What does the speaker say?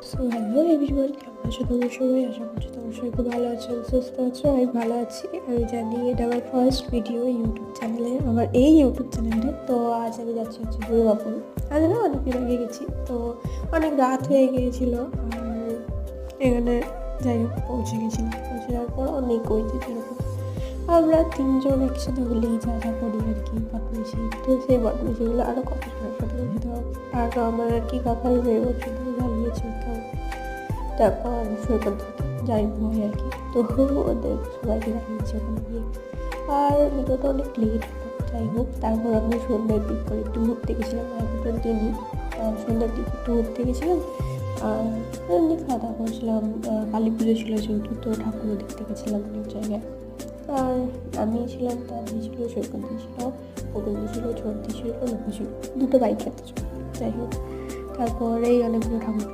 So hello everyone, কেমন আছো তোমরা সবাই? আশা করছি তোমরা সবাই খুব ভালো আছো, সুস্থ আছো। আমি ভালো আছি। আমি জানি এটা আমার ফার্স্ট ভিডিও ইউটিউব চ্যানেলে, আমার এই ইউটিউব চ্যানেলে। তো আজ আমি যাচ্ছি হচ্ছে দুর্গাপুর। আজ না অনেকদিন আগে গেছি, তো অনেক রাত হয়ে গিয়েছিলো। আর এখানে যাই হোক পৌঁছে গেছিলাম। পৌঁছে যাওয়ার পর অনেক ওইতে যেরকম আমরা তিনজন একসাথে হলেই যা যা করি আর কি, বদমাইশি। তো সেই বদমাইশিগুলো আরও কত সাথে যেতে হবে। আর আমার আর কি কাকার মেয়ে ওষুধ জ্বালিয়েছে কেউ, তারপর সৈকত যাই ভয় আর কি। তো ওদের সবাইকে জানিয়েছি ওখানে গিয়ে। আর ভিডিওটা অনেক লেট হলো, যাই হোক। তারপর আমি সন্ধ্যার দিক করে একটু ঘুরতে গেছিলাম, এখন দিনই সন্ধ্যার দিকে একটু ঘুরতে গেছিলাম। আর এমনি খাওয়া দাওয়া করেছিলাম। কালী পুজো ছিল যেহেতু, তো ঠাকুরও দেখতে গেছিলাম অনেক জায়গায়। আর আমি ছিলাম, তাদের ছিল, সৈকত ছিল, পুকুর ছিল, ছোট ছিল, লোক ছিল, দুটো বাইক খেতে ছিল। যাই হোক, তারপরেই অনেকগুলো ঠাকুর